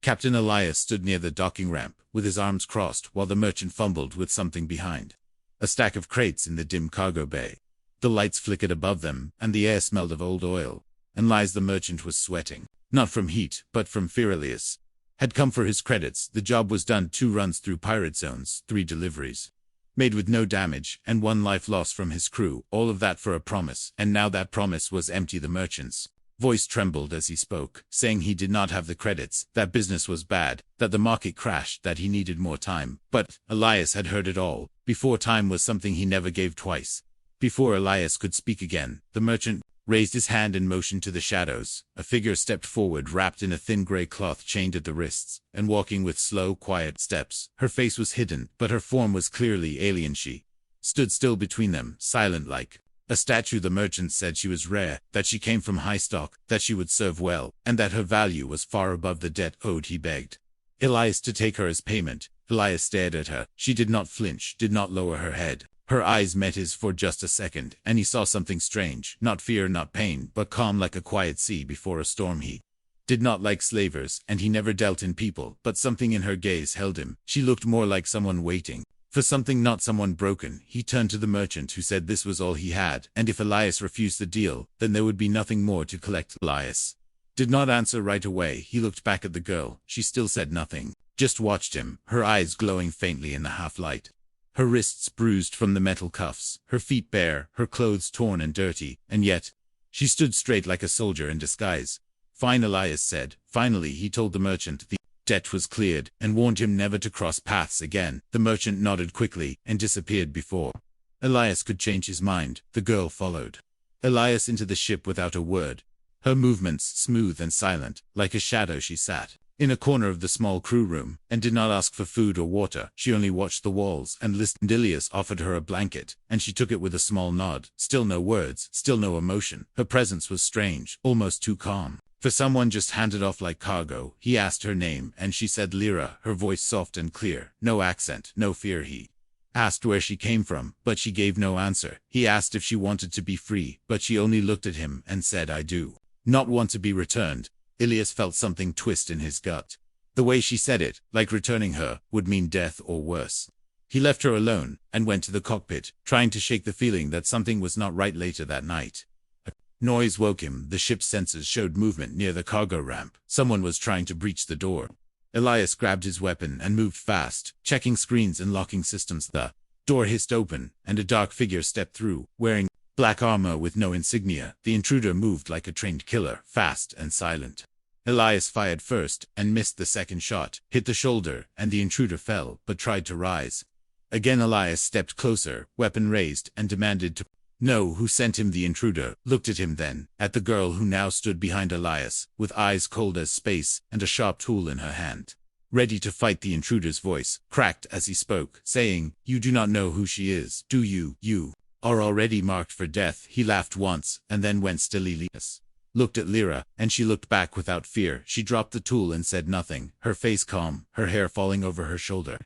Captain Elias stood near the docking ramp, with his arms crossed, while the merchant fumbled with something behind a stack of crates in the dim cargo bay. The lights flickered above them, and the air smelled of old oil. And Elias the merchant was sweating, not from heat, but from fear. Elias had come for his credits. The job was done: 2 runs through pirate zones, 3 deliveries made with no damage, and 1 life lost from his crew, all of that for a promise, and now that promise was empty. The merchant's voice trembled as he spoke, saying he did not have the credits, that business was bad, that the market crashed, that he needed more time. But Elias had heard it all. Before, time was something he never gave twice. Before Elias could speak again, the merchant raised his hand and motioned to the shadows. A figure stepped forward, wrapped in a thin gray cloth chained at the wrists, and walking with slow, quiet steps. Her face was hidden, but her form was clearly alien. She stood still between them, silent like a statue. The merchant said she was rare, that she came from high stock, that she would serve well, and that her value was far above the debt owed. He begged Elias to take her as payment. Elias stared at her. She did not flinch, did not lower her head. Her eyes met his for just a second, and he saw something strange, not fear, not pain, but calm, like a quiet sea before a storm. He did not like slavers, and he never dealt in people, but something in her gaze held him. She looked more like someone waiting for something, not someone broken. He turned to the merchant, who said this was all he had, and if Elias refused the deal, then there would be nothing more to collect. Elias did not answer right away. He looked back at the girl. She still said nothing, just watched him, her eyes glowing faintly in the half-light. Her wrists bruised from the metal cuffs, her feet bare, her clothes torn and dirty, and yet she stood straight like a soldier in disguise. Fine, Elias said. Finally, he told the merchant the debt was cleared, and warned him never to cross paths again. The merchant nodded quickly and disappeared before Elias could change his mind. The girl followed Elias into the ship without a word, her movements smooth and silent. Like a shadow, she sat in a corner of the small crew room, and did not ask for food or water. She only watched the walls and listened. Elias offered her a blanket, and she took it with a small nod. Still no words, still no emotion. Her presence was strange, almost too calm for someone just handed off like cargo. He asked her name, and she said Lyra, her voice soft and clear, no accent, no fear. He asked where she came from, but she gave no answer. He asked if she wanted to be free, but she only looked at him and said, I do not want to be returned. Elias felt something twist in his gut. The way she said it, like returning her, would mean death or worse. He left her alone, and went to the cockpit, trying to shake the feeling that something was not right. Later that night, a noise woke him. The ship's sensors showed movement near the cargo ramp. Someone was trying to breach the door. Elias grabbed his weapon and moved fast, checking screens and locking systems. The door hissed open, and a dark figure stepped through, wearing black armor with no insignia. The intruder moved like a trained killer, fast and silent. Elias fired first, and missed. The second shot hit the shoulder, and the intruder fell, but tried to rise. Again Elias stepped closer, weapon raised, and demanded to know who sent him. The intruder looked at him, then at the girl who now stood behind Elias, with eyes cold as space, and a sharp tool in her hand, ready to fight. The intruder's voice cracked as he spoke, saying, You do not know who she is, do you? You are already marked for death. He laughed once, and then went still. Elias looked at Lyra, and she looked back without fear. She dropped the tool and said nothing, her face calm, her hair falling over her shoulder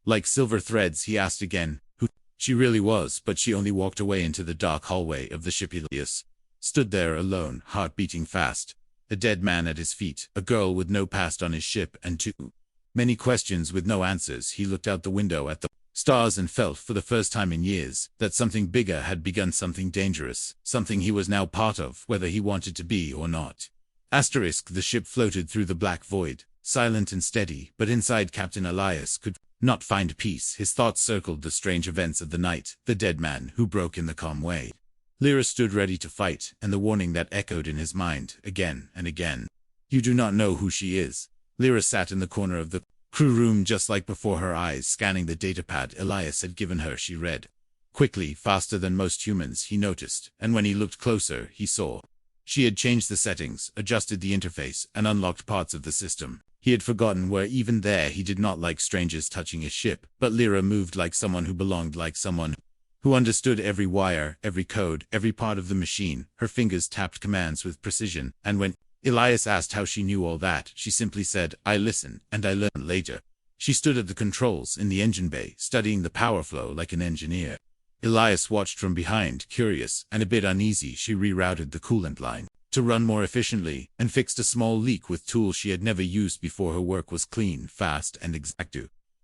like silver threads. He asked again who she really was, but she only walked away into the dark hallway of the ship. Elias stood there alone, heart beating fast. A dead man at his feet, a girl with no past on his ship, and too many questions with no answers. He looked out the window at the stars and felt, for the first time in years, that something bigger had begun, something dangerous, something he was now part of, whether he wanted to be or not. The ship floated through the black void, silent and steady, but inside Captain Elias could not find peace. His thoughts circled the strange events of the night, the dead man who broke in the calm way. Lyra stood ready to fight, and the warning that echoed in his mind, again and again. You do not know who she is. Lyra sat in the corner of the crew room just like before, her eyes scanning the datapad Elias had given her. She read quickly, faster than most humans, he noticed, and when he looked closer, he saw she had changed the settings, adjusted the interface, and unlocked parts of the system he had forgotten were even there. He did not like strangers touching his ship, but Lyra moved like someone who belonged, like someone who understood every wire, every code, every part of the machine. Her fingers tapped commands with precision, and when Elias asked how she knew all that, she simply said, I listen, and I learn later. She stood at the controls in the engine bay, studying the power flow like an engineer. Elias watched from behind, curious and a bit uneasy. She rerouted the coolant line to run more efficiently and fixed a small leak with tools she had never used before. Her work was clean, fast, and exact.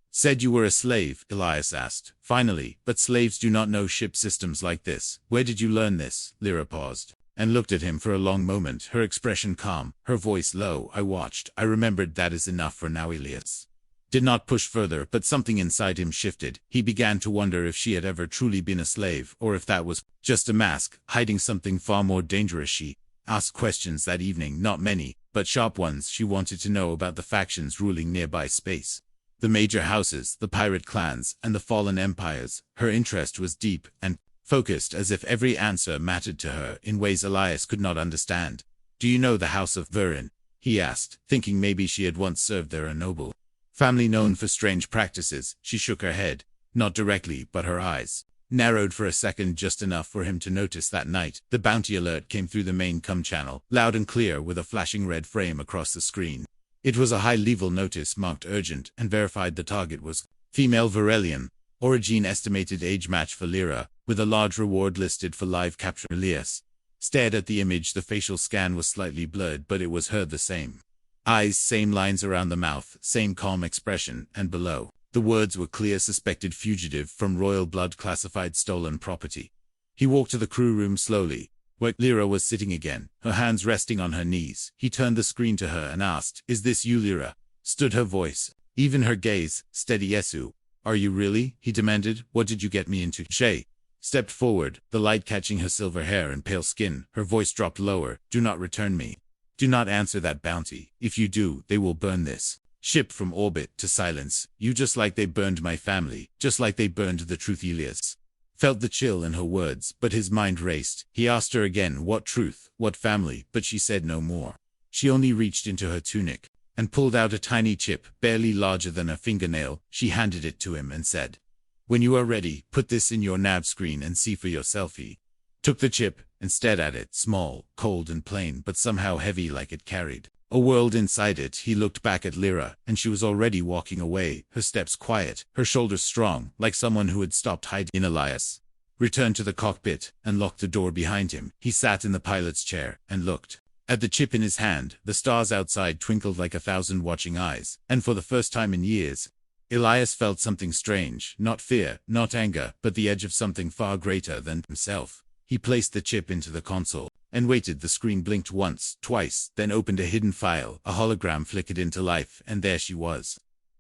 Said you were a slave, Elias asked, finally, but slaves do not know ship systems like this. Where did you learn this? Lyra paused and looked at him for a long moment, her expression calm, her voice low. I watched. I remembered. That is enough for now. Elias did not push further, but something inside him shifted. He began to wonder if she had ever truly been a slave, or if that was just a mask, hiding something far more dangerous. She asked questions that evening, not many, but sharp ones. She wanted to know about the factions ruling nearby space, the major houses, the pirate clans, and the fallen empires. Her interest was deep and focused, as if every answer mattered to her in ways Elias could not understand. Do you know the House of Verin? He asked, thinking maybe she had once served there. A noble family known for strange practices. She shook her head, not directly, but her eyes narrowed for a second, just enough for him to notice. That night, the bounty alert came through the main comm channel, loud and clear, with a flashing red frame across the screen. It was a high-level notice marked urgent and verified the target was female Varelian, origin estimated age match for Lyra, with a large reward listed for live capture. Elias stared at the image. The facial scan was slightly blurred, but it was her the same. Eyes, same lines around the mouth, same calm expression, and below, the words were clear: suspected fugitive from royal blood, classified stolen property. He walked to the crew room slowly, where Lyra was sitting again, her hands resting on her knees. He turned the screen to her and asked, "Is this you, Lyra?" Stood her voice, even her gaze, steady. "Yesu. Are you really?" he demanded. "What did you get me into?" Shay stepped forward, the light catching her silver hair and pale skin. Her voice dropped lower. "Do not return me. Do not answer that bounty. If you do, they will burn this ship from orbit to silence you, just like they burned my family, just like they burned the truth." Elias felt the chill in her words, but his mind raced. He asked her again, what truth, what family, but she said no more. She only reached into her tunic and pulled out a tiny chip, barely larger than a fingernail. She handed it to him and said, "When you are ready, put this in your nav screen and see for yourself." He took the chip and stared at it, small, cold and plain, but somehow heavy, like it carried a world inside it. He looked back at Lyra, and she was already walking away, her steps quiet, her shoulders strong, like someone who had stopped hiding. Elias returned to the cockpit and locked the door behind him. He sat in the pilot's chair and looked at the chip in his hand. The stars outside twinkled like 1,000 watching eyes, and for the first time in years, Elias felt something strange, not fear, not anger, but the edge of something far greater than himself. He placed the chip into the console and waited. The screen blinked once, twice, then opened a hidden file. A hologram flickered into life, and there she was.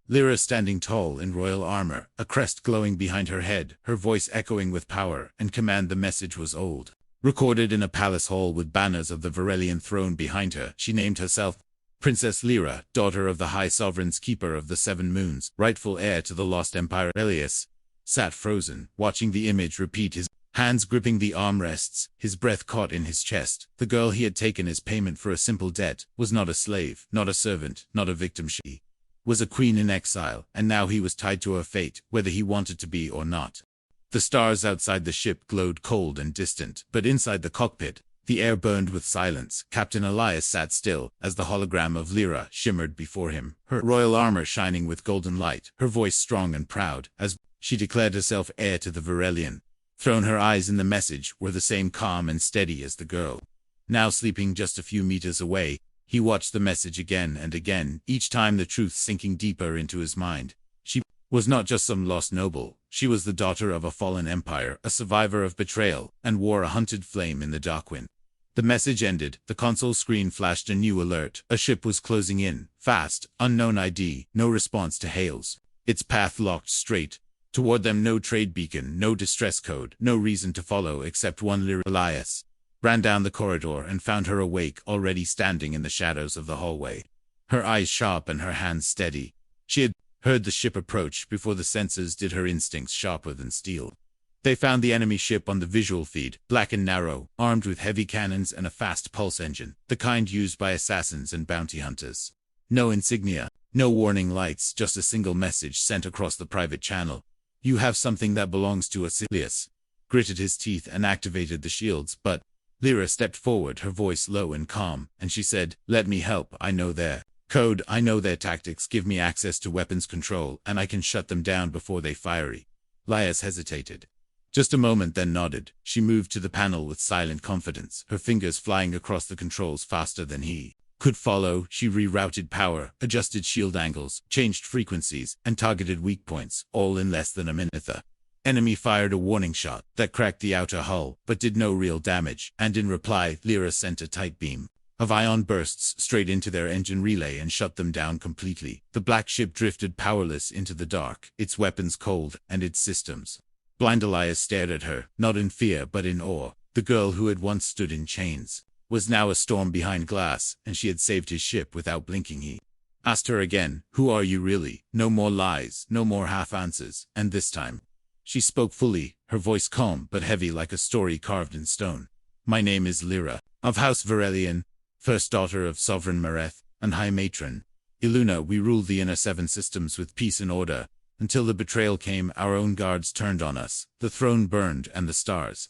Lyra, standing tall in royal armor, a crest glowing behind her head, her voice echoing with power and command. The message was old, recorded in a palace hall with banners of the Varelian throne behind her. She named herself Princess Lyra, daughter of the High Sovereign's keeper of the Seven Moons, rightful heir to the lost empire. Elias sat frozen, watching the image repeat, his hands gripping the armrests, his breath caught in his chest. The girl he had taken as payment for a simple debt was not a slave, not a servant, not a victim. She was a queen in exile, and now he was tied to her fate, whether he wanted to be or not. The stars outside the ship glowed cold and distant, but inside the cockpit, the air burned with silence. Captain Elias sat still as the hologram of Lyra shimmered before him, her royal armor shining with golden light, her voice strong and proud, as she declared herself heir to the Varelian throne. Her eyes in the message were the same, calm and steady as the girl, now sleeping just a few meters away. He watched the message again and again, each time the truth sinking deeper into his mind. She was not just some lost noble. She was the daughter of a fallen empire, a survivor of betrayal, and wore a hunted flame in the dark wind. The message ended. The console screen flashed a new alert. A ship was closing in, fast, unknown ID, no response to hails. Its path locked straight toward them. No trade beacon, no distress code, no reason to follow except one. Lyra Elias ran down the corridor and found her awake, already standing in the shadows of the hallway, her eyes sharp and her hands steady. She had heard the ship approach before the sensors did, her instincts sharper than steel. They found the enemy ship on the visual feed, black and narrow, armed with heavy cannons and a fast pulse engine, the kind used by assassins and bounty hunters. No insignia, no warning lights, just a single message sent across the private channel. "You have something that belongs to us." Elias gritted his teeth and activated the shields, but Lyra stepped forward, her voice low and calm, and she said, "Let me help. I know their code, I know their tactics. Give me access to weapons control, and I can shut them down before they fire." Elias hesitated. Just a moment, then nodded. She moved to the panel with silent confidence, her fingers flying across the controls faster than he could follow. She rerouted power, adjusted shield angles, changed frequencies, and targeted weak points, all in less than a minute. The enemy fired a warning shot that cracked the outer hull, but did no real damage, and in reply, Lyra sent a tight beam of ion bursts straight into their engine relay and shut them down completely. The black ship drifted powerless into the dark, its weapons cold, and its systems blind. Elias stared at her, not in fear but in awe. The girl who had once stood in chains was now a storm behind glass, and she had saved his ship without blinking. He asked her again, "Who are you really?" No more lies, no more half answers, and this time she spoke fully, her voice calm but heavy like a story carved in stone. "My name is Lyra, of House Varelian, first daughter of Sovereign Mareth and High Matron Iluna. We ruled the inner 7 systems with peace and order, until the betrayal came. Our own guards turned on us, the throne burned and the stars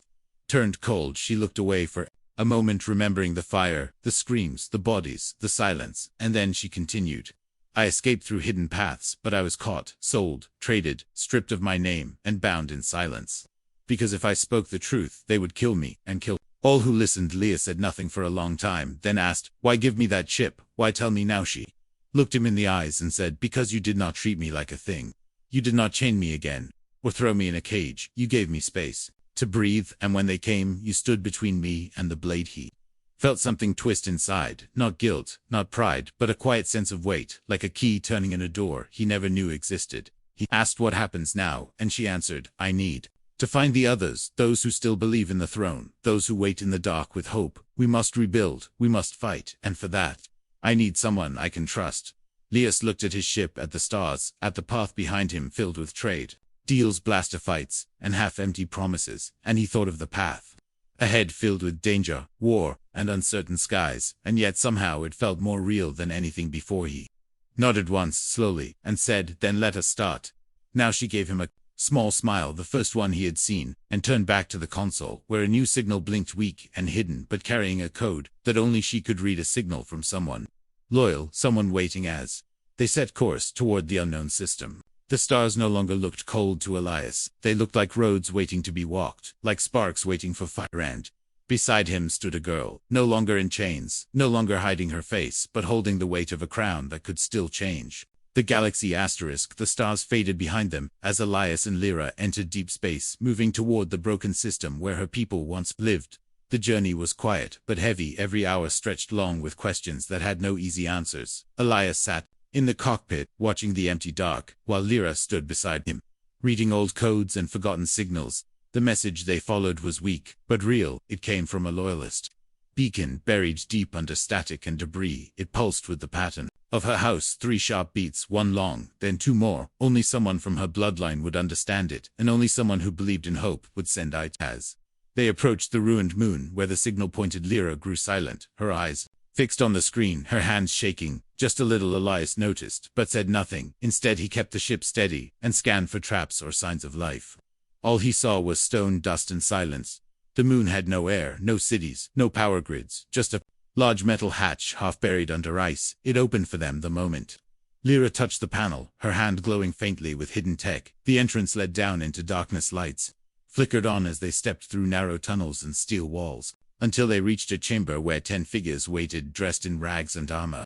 turned cold." She looked away for a moment, remembering the fire, the screams, the bodies, the silence, and then she continued. "I escaped through hidden paths, but I was caught, sold, traded, stripped of my name, and bound in silence. Because if I spoke the truth, they would kill me, and kill all who listened." Leah said nothing for a long time, then asked, "Why give me that chip? Why tell me now?" She looked him in the eyes and said, "Because you did not treat me like a thing. You did not chain me again, or throw me in a cage. You gave me space to breathe, and when they came, you stood between me and the blade." He felt something twist inside, not guilt, not pride, but a quiet sense of weight, like a key turning in a door he never knew existed. He asked, "What happens now?" and she answered, "I need to find the others, those who still believe in the throne, those who wait in the dark with hope. We must rebuild, we must fight, and for that, I need someone I can trust." Leas looked at his ship, at the stars, at the path behind him filled with trade deals, blaster fights, and half-empty promises, and he thought of the path ahead filled with danger, war, and uncertain skies, and yet somehow it felt more real than anything before. He nodded once, slowly, and said, "Then let us start." Now she gave him a small smile, the first one he had seen, and turned back to the console, where a new signal blinked, weak and hidden, but carrying a code that only she could read, a signal from someone loyal, someone waiting. As they set course toward the unknown system, the stars no longer looked cold to Elias. They looked like roads waiting to be walked, like sparks waiting for fire. And beside him stood a girl, no longer in chains, no longer hiding her face, but holding the weight of a crown that could still change the galaxy. Asterisk. The stars faded behind them as Elias and Lyra entered deep space, moving toward the broken system where her people once lived. The journey was quiet, but heavy. Every hour stretched long with questions that had no easy answers. Elias sat in the cockpit, watching the empty dark, while Lyra stood beside him, reading old codes and forgotten signals. The message they followed was weak, but real. It came from a loyalist beacon, buried deep under static and debris. It pulsed with the pattern of her house, 3 sharp beats, 1 long, then 2 more. Only someone from her bloodline would understand it, and only someone who believed in hope would send it. As they approached the ruined moon where the signal pointed, Lyra grew silent, her eyes fixed on the screen, her hands shaking. Just a little, Elias noticed, but said nothing. Instead, he kept the ship steady and scanned for traps or signs of life. All he saw was stone, dust, and silence. The moon had no air, no cities, no power grids, just a large metal hatch half buried under ice. It opened for them the moment Lyra touched the panel, her hand glowing faintly with hidden tech. The entrance led down into darkness. Lights flickered on as they stepped through narrow tunnels and steel walls, until they reached a chamber where 10 figures waited, dressed in rags and armor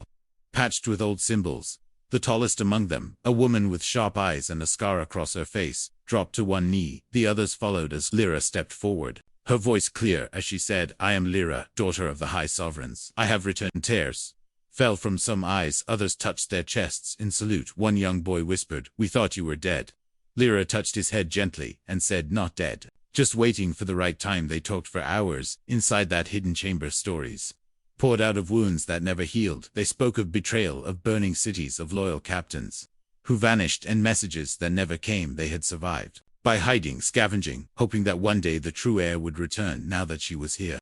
patched with old symbols. The tallest among them, a woman with sharp eyes and a scar across her face, dropped to one knee. The others followed as Lyra stepped forward, her voice clear as she said, "I am Lyra, daughter of the High Sovereigns. I have returned." Tears fell from some eyes, others touched their chests in salute. One young boy whispered, "We thought you were dead." Lyra touched his head gently and said, "Not dead. Just waiting for the right time." They talked for hours inside that hidden chamber. Stories poured out of wounds that never healed. They spoke of betrayal, of burning cities, of loyal captains who vanished, and messages that never came. They had survived by hiding, scavenging, hoping that one day the true heir would return. Now that she was here,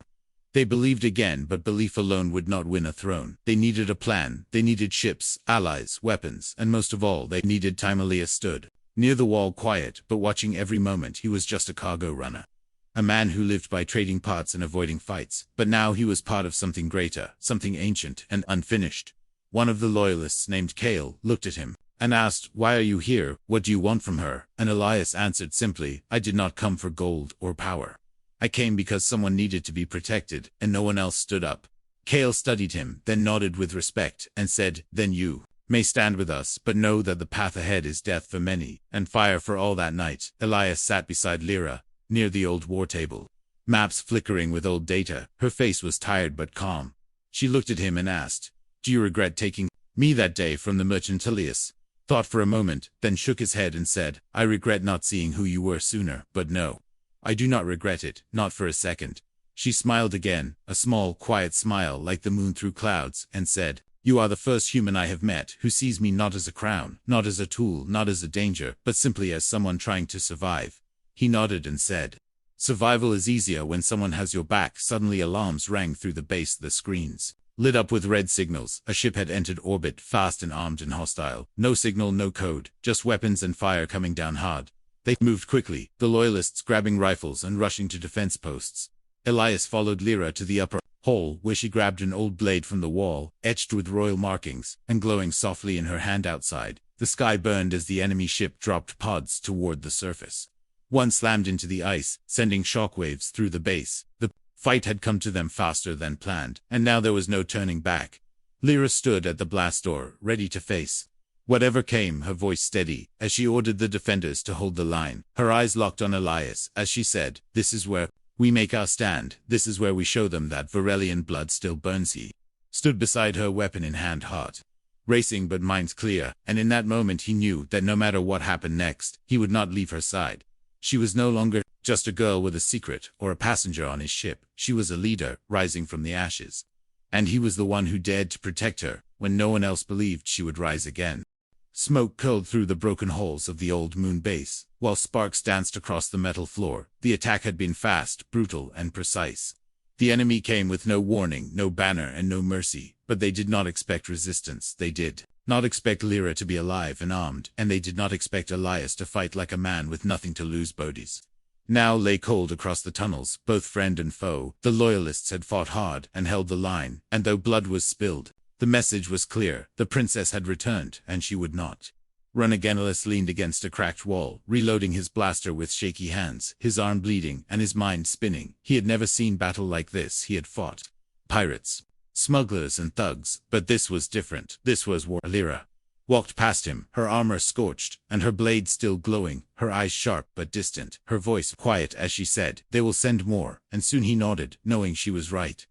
they believed again, but belief alone would not win a throne. They needed a plan. They needed ships, allies, weapons, and most of all, they needed time. Elias stood near the wall, quiet, but watching every moment. He was just a cargo runner, a man who lived by trading parts and avoiding fights, but now he was part of something greater, something ancient and unfinished. One of the loyalists, named Kale, looked at him and asked, "Why are you here? What do you want from her?" And Elias answered simply, "I did not come for gold or power. I came because someone needed to be protected, and no one else stood up." Kale studied him, then nodded with respect, and said, "Then you may stand with us, but know that the path ahead is death for many, and fire for all." That night, Elias sat beside Lyra, near the old war table. Maps flickering with old data, her face was tired but calm. She looked at him and asked, "Do you regret taking me that day from the merchant?" Elias thought for a moment, then shook his head and said, "I regret not seeing who you were sooner, but no. I do not regret it, not for a second." She smiled again, a small, quiet smile like the moon through clouds, and said, "You are the first human I have met who sees me not as a crown, not as a tool, not as a danger, but simply as someone trying to survive." He nodded and said, "Survival is easier when someone has your back." Suddenly alarms rang through the base of the screens. Lit up with red signals, a ship had entered orbit, fast and armed and hostile. No signal, no code, just weapons and fire coming down hard. They moved quickly, the loyalists grabbing rifles and rushing to defense posts. Elias followed Lyra to the upper hall, where she grabbed an old blade from the wall, etched with royal markings, and glowing softly in her hand outside. The sky burned as the enemy ship dropped pods toward the surface. One slammed into the ice, sending shockwaves through the base. The fight had come to them faster than planned, and now there was no turning back. Lyra stood at the blast door, ready to face whatever came, her voice steady, as she ordered the defenders to hold the line. Her eyes locked on Elias, as she said, "This is where we make our stand. This is where we show them that Varelian blood still burns." He stood beside her, weapon in hand, heart racing but mind clear, and in that moment he knew that no matter what happened next, he would not leave her side. She was no longer just a girl with a secret, or a passenger on his ship. She was a leader, rising from the ashes. And he was the one who dared to protect her, when no one else believed she would rise again. Smoke curled through the broken halls of the old moon base, while sparks danced across the metal floor. The attack had been fast, brutal, and precise. The enemy came with no warning, no banner, and no mercy, but they did not expect resistance. They did not expect Lyra to be alive and armed, and they did not expect Elias to fight like a man with nothing to lose. Bodies now lay cold across the tunnels, both friend and foe. The loyalists had fought hard and held the line, and though blood was spilled, the message was clear. The princess had returned, and she would not run again. Elias leaned against a cracked wall, reloading his blaster with shaky hands, his arm bleeding and his mind spinning. He had never seen battle like this. He had fought pirates, smugglers, and thugs, but this was different. This was war. Lyra walked past him, her armor scorched, and her blade still glowing, her eyes sharp but distant, her voice quiet as she said, "They will send more," and soon he nodded, knowing she was right.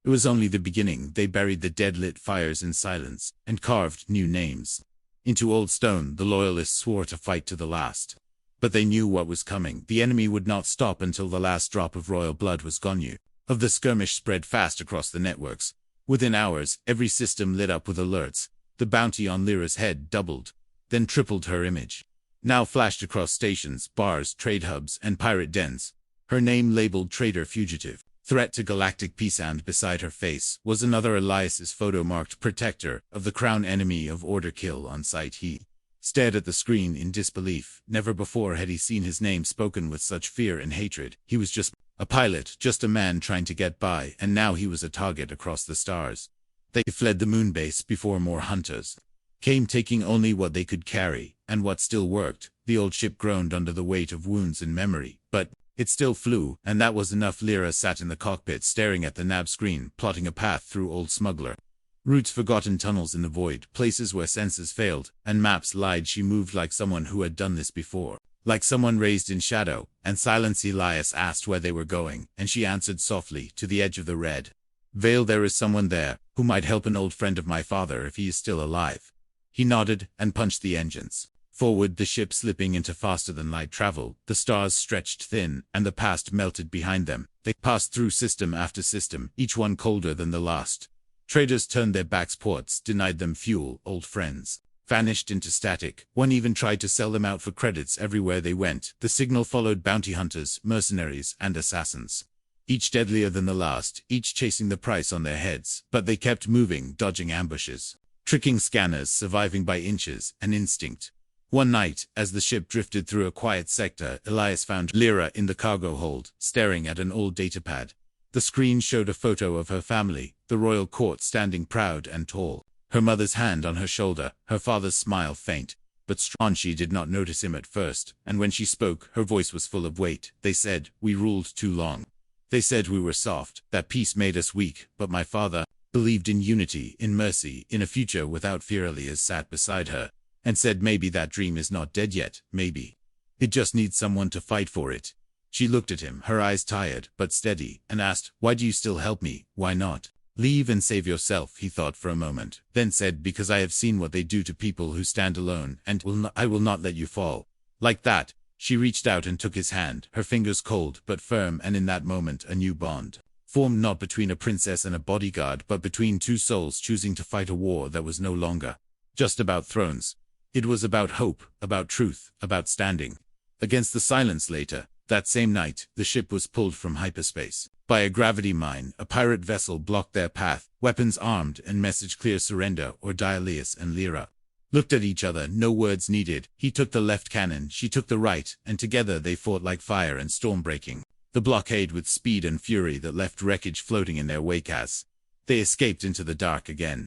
It was only the beginning. They buried the dead-lit fires in silence, and carved new names into old stone. The loyalists swore to fight to the last. But they knew what was coming. The enemy would not stop until the last drop of royal blood was gone. News of the skirmish spread fast across the networks. Within hours, every system lit up with alerts. The bounty on Lyra's head doubled, then tripled. Her image now flashed across stations, bars, trade hubs, and pirate dens. Her name labeled traitor, fugitive, threat to galactic peace, and beside her face was another, Elias's photo marked protector of the crown, enemy of order, kill on sight. He stared at the screen in disbelief. Never before had he seen his name spoken with such fear and hatred. He was just a pilot, just a man trying to get by, and now he was a target across the stars. They fled the moon base before more hunters came, taking only what they could carry, and what still worked. The old ship groaned under the weight of wounds and memory, but it still flew, and that was enough. Lyra sat in the cockpit, staring at the nav screen, plotting a path through old smuggler routes, forgotten tunnels in the void, places where senses failed, and maps lied. She moved like someone who had done this before, like someone raised in shadow and silence. Elias asked where they were going, and she answered softly, "To the edge of the red veil. There is someone there who might help, an old friend of my father, if he is still alive." He nodded and punched the engines forward, the ship slipping into faster than light travel. The stars stretched thin, and the past melted behind them. They passed through system after system, each one colder than the last. Traders turned their backs, ports denied them fuel, old friends vanished into static. One even tried to sell them out for credits. Everywhere they went, the signal followed bounty hunters, mercenaries, and assassins, each deadlier than the last, each chasing the price on their heads. But they kept moving, dodging ambushes, tricking scanners, surviving by inches and instinct. One night, as the ship drifted through a quiet sector, Elias found Lyra in the cargo hold, staring at an old datapad. The screen showed a photo of her family, the royal court standing proud and tall. Her mother's hand on her shoulder, her father's smile faint, but strong. She did not notice him at first, and when she spoke, her voice was full of weight. They said, we ruled too long. They said we were soft, that peace made us weak, but my father believed in unity, in mercy, in a future without fear. Elias sat beside her and said, maybe that dream is not dead yet, maybe. It just needs someone to fight for it. She looked at him, her eyes tired but steady, and asked, why do you still help me? Why not leave and save yourself? He thought for a moment, then said, because I have seen what they do to people who stand alone, and I will not let you fall. Like that. She reached out and took his hand, her fingers cold but firm, and in that moment a new bond formed, not between a princess and a bodyguard, but between two souls choosing to fight a war that was no longer just about thrones. It was about hope, about truth, about standing against the silence. Later, that same night, the ship was pulled from hyperspace by a gravity mine. A pirate vessel blocked their path, weapons armed, and message clear: surrender or die. Elias and Lyra looked at each other, no words needed. He took the left cannon, she took the right, and together they fought like fire and storm, breaking the blockade with speed and fury that left wreckage floating in their wake as they escaped into the dark again.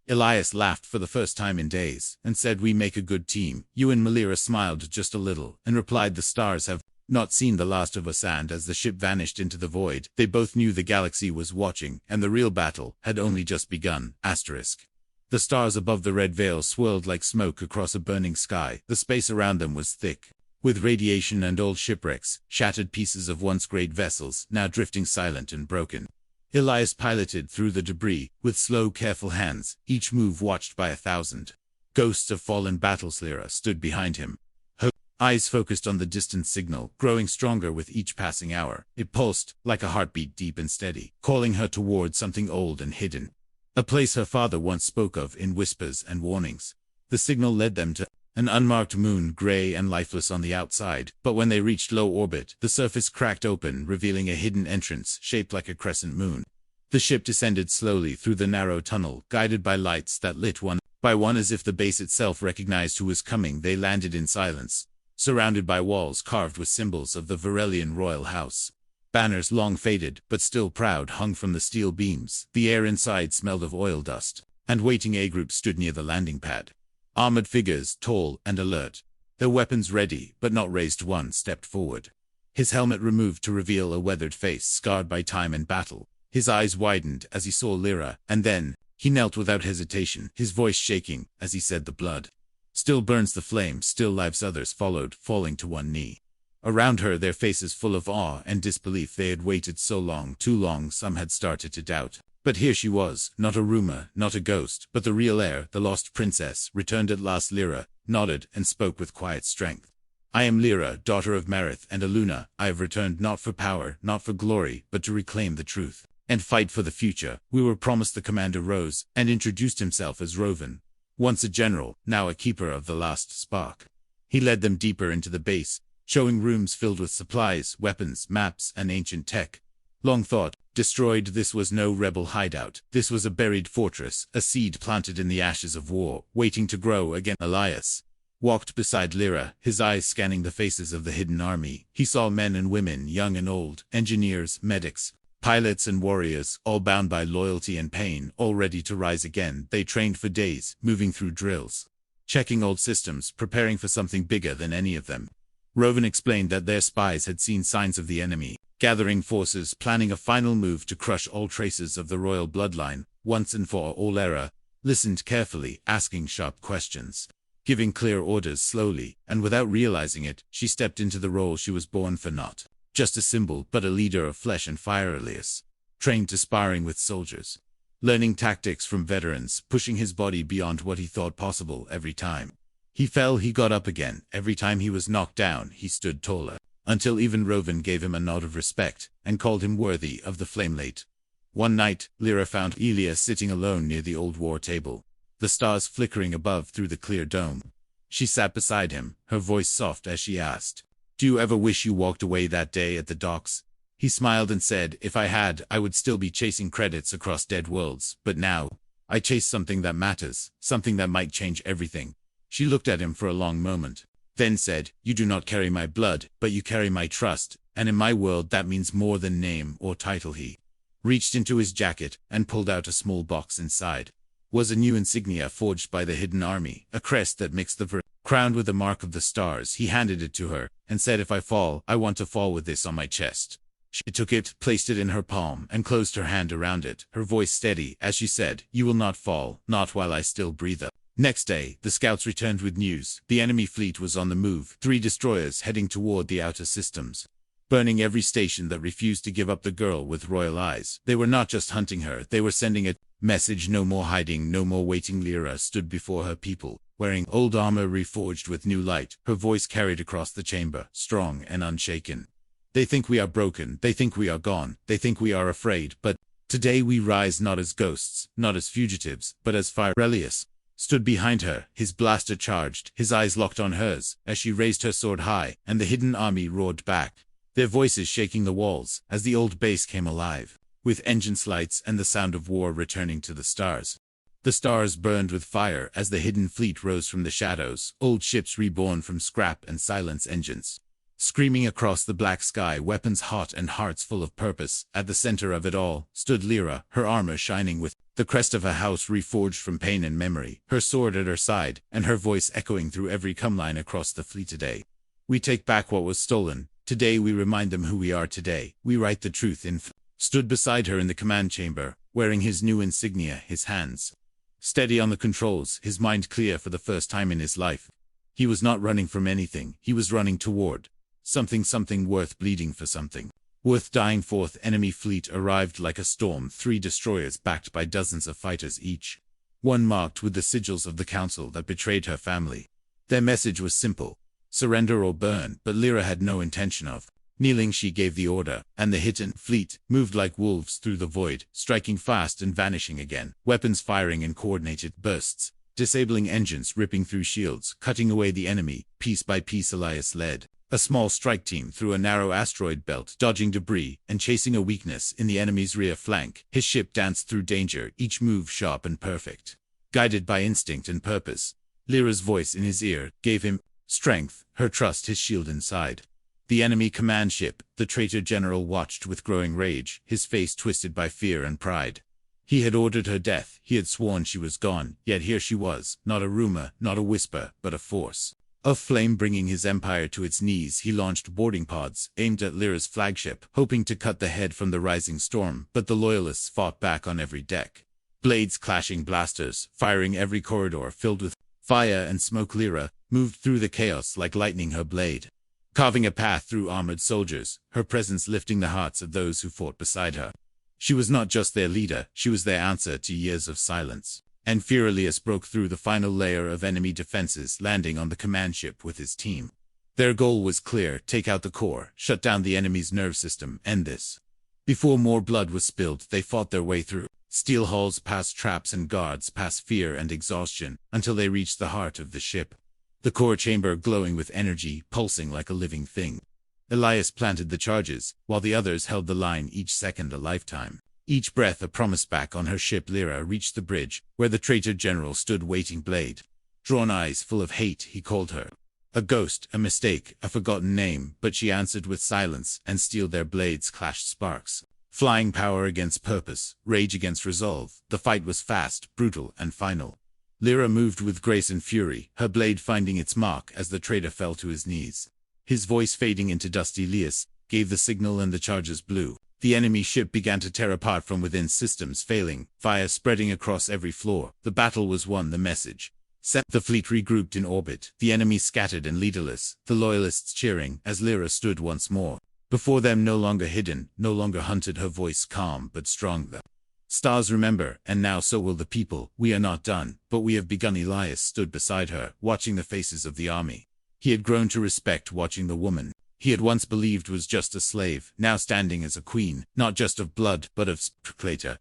Elias laughed for the first time in days, and said, we make a good team. You and Lyra smiled just a little, and replied, the stars have not seen the last of us. And as the ship vanished into the void, they both knew the galaxy was watching, and the real battle had only just begun. The stars above the red veil swirled like smoke across a burning sky. The space around them was thick with radiation and old shipwrecks, shattered pieces of once great vessels, now drifting silent and broken. Elias piloted through the debris with slow, careful hands, each move watched by 1,000 ghosts of fallen battles. Lyra stood behind him, her eyes focused on the distant signal, growing stronger with each passing hour. It pulsed like a heartbeat, deep and steady, calling her toward something old and hidden, a place her father once spoke of in whispers and warnings. The signal led them to an unmarked moon, gray and lifeless on the outside, but when they reached low orbit, the surface cracked open, revealing a hidden entrance shaped like a crescent moon. The ship descended slowly through the narrow tunnel, guided by lights that lit one by one as if the base itself recognized who was coming. They landed in silence, surrounded by walls carved with symbols of the Varelian royal house. Banners, long faded but still proud, hung from the steel beams. The air inside smelled of oil dust, and waiting A group stood near the landing pad. Armored figures, tall and alert, their weapons ready but not raised. One stepped forward, his helmet removed to reveal a weathered face scarred by time and battle. His eyes widened as he saw Lyra, and then he knelt without hesitation, his voice shaking as he said, the blood still burns, the flame still lives. Others followed, falling to one knee around her, their faces full of awe and disbelief. They had waited so long, too long. Some had started to doubt. But here she was, not a rumor, not a ghost, but the real heir, the lost princess, returned at last. Lyra nodded and spoke with quiet strength. I am Lyra, daughter of Marith and Aluna. I have returned not for power, not for glory, but to reclaim the truth and fight for the future we were promised. The commander rose and introduced himself as Rovan, once a general, now a keeper of the last spark. He led them deeper into the base, showing rooms filled with supplies, weapons, maps, and ancient tech. Long thought destroyed. This was no rebel hideout. This was a buried fortress, a seed planted in the ashes of war, waiting to grow again. Elias walked beside Lyra, his eyes scanning the faces of the hidden army. He saw men and women, young and old, engineers, medics, pilots and warriors, all bound by loyalty and pain, all ready to rise again. They trained for days, moving through drills, checking old systems, preparing for something bigger than any of them. Rovan explained that their spies had seen signs of the enemy, gathering forces, planning a final move to crush all traces of the royal bloodline, once and for all. Lyra listened carefully, asking sharp questions, giving clear orders slowly, and without realizing it, she stepped into the role she was born for, not just a symbol, but a leader of flesh and fire. Elias trained to sparring with soldiers, learning tactics from veterans, pushing his body beyond what he thought possible. Every time he fell, he got up again. Every time he was knocked down, he stood taller, until even Rovan gave him a nod of respect and called him worthy of the Flamelate. One night, Lyra found Elias sitting alone near the old war table, the stars flickering above through the clear dome. She sat beside him, her voice soft as she asked, "Do you ever wish you walked away that day at the docks?" He smiled and said, "If I had, I would still be chasing credits across dead worlds, but now, I chase something that matters, something that might change everything." She looked at him for a long moment, then said, "You do not carry my blood, but you carry my trust, and in my world that means more than name or title." He reached into his jacket and pulled out a small box inside. was a new insignia forged by the hidden army, a crest that mixed the crowned with the mark of the stars. He handed it to her, and said, "If I fall, I want to fall with this on my chest." She took it, placed it in her palm, and closed her hand around it, her voice steady, as she said, "You will not fall, not while I still breathe." Next day, the scouts returned with news. The enemy fleet was on the move, 3 destroyers heading toward the outer systems, burning every station that refused to give up the girl with royal eyes. They were not just hunting her, they were sending a message: no more hiding, no more waiting. Lyra stood before her people, wearing old armor reforged with new light, her voice carried across the chamber, strong and unshaken. "They think we are broken, they think we are gone, they think we are afraid, but today we rise not as ghosts, not as fugitives, but as fire." Relius stood behind her, his blaster charged, his eyes locked on hers, as she raised her sword high, and the hidden army roared back, their voices shaking the walls, as the old base came alive, with engines lights and the sound of war returning to the stars. The stars burned with fire as the hidden fleet rose from the shadows, old ships reborn from scrap and silence engines, screaming across the black sky, weapons hot and hearts full of purpose. At the center of it all stood Lyra, her armor shining with the crest of a house reforged from pain and memory, her sword at her side, and her voice echoing through every line across the fleet. "Today, we take back what was stolen. Today we remind them who we are. Today, we write the truth in." Stood beside her in the command chamber, wearing his new insignia, his hands steady on the controls, his mind clear for the first time in his life. He was not running from anything, he was running toward something worth bleeding for, something worth dying for. Enemy fleet arrived like a storm, 3 destroyers backed by dozens of fighters each, one marked with the sigils of the council that betrayed her family. Their message was simple: surrender or burn, but Lyra had no intention of kneeling. She gave the order, and the hidden fleet moved like wolves through the void, striking fast and vanishing again, weapons firing in coordinated bursts, disabling engines, ripping through shields, cutting away the enemy, piece by piece. Elias led a small strike team through a narrow asteroid belt, dodging debris and chasing a weakness in the enemy's rear flank. His ship danced through danger, each move sharp and perfect, guided by instinct and purpose. Lyra's voice in his ear gave him strength, her trust, his shield inside. The enemy command ship, the traitor general, watched with growing rage, his face twisted by fear and pride. He had ordered her death, he had sworn she was gone, yet here she was, not a rumor, not a whisper, but a force of flame bringing his empire to its knees. He launched boarding pods, aimed at Lyra's flagship, hoping to cut the head from the rising storm, but the loyalists fought back on every deck. Blades clashing, blasters firing every corridor filled with fire and smoke. Lyra moved through the chaos like lightning, her blade carving a path through armored soldiers, her presence lifting the hearts of those who fought beside her. She was not just their leader, she was their answer to years of silence. And Elias broke through the final layer of enemy defenses, landing on the command ship with his team. Their goal was clear: take out the core, shut down the enemy's nerve system, end this. Before more blood was spilled, they fought their way through steel halls, past traps and guards, past fear and exhaustion, until they reached the heart of the ship. The core chamber glowing with energy, pulsing like a living thing. Elias planted the charges, while the others held the line, each second a lifetime, each breath a promise. Back on her ship, Lyra reached the bridge, where the traitor general stood waiting, blade drawn, eyes full of hate. He called her a ghost, a mistake, a forgotten name, but she answered with silence, and steel. Their blades clashed, sparks flying, power against purpose, rage against resolve. The fight was fast, brutal, and final. Lyra moved with grace and fury, her blade finding its mark as the traitor fell to his knees. His voice fading into dusty. Elias gave the signal and the charges blew. The enemy ship began to tear apart from within, systems failing, fire spreading across every floor. The battle was won, the message sent. The fleet regrouped in orbit, the enemy scattered and leaderless, the loyalists cheering as Lyra stood once more before them, no longer hidden, no longer hunted, her voice calm but strong. The stars remember, and now so will the people. We are not done, but we have begun. Elias stood beside her, watching the faces of the army. He had grown to respect, watching the woman he had once believed was just a slave, now standing as a queen, not just of blood, but of spirit.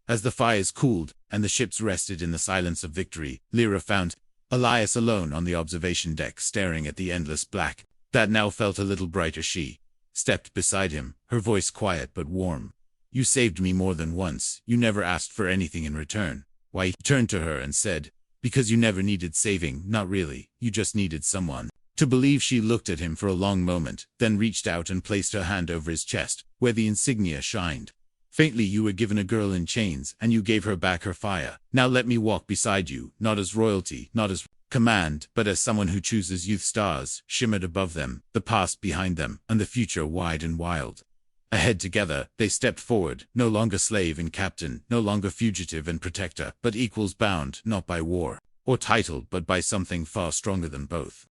As the fires cooled, and the ships rested in the silence of victory, Lyra found Elias alone on the observation deck, staring at the endless black that now felt a little brighter. She stepped beside him, her voice quiet but warm. "You saved me more than once, you never asked for anything in return." Why? He turned to her and said, "Because you never needed saving, not really, you just needed someone to believe." She looked at him for a long moment, then reached out and placed her hand over his chest, where the insignia shined. Faintly you were given a girl in chains, and you gave her back her fire. Now let me walk beside you, not as royalty, not as command, but as someone who chooses. Youth stars shimmered above them, the past behind them, and the future wide and wild. Ahead together, they stepped forward, no longer slave and captain, no longer fugitive and protector, but equals bound, not by war or title, but by something far stronger than both.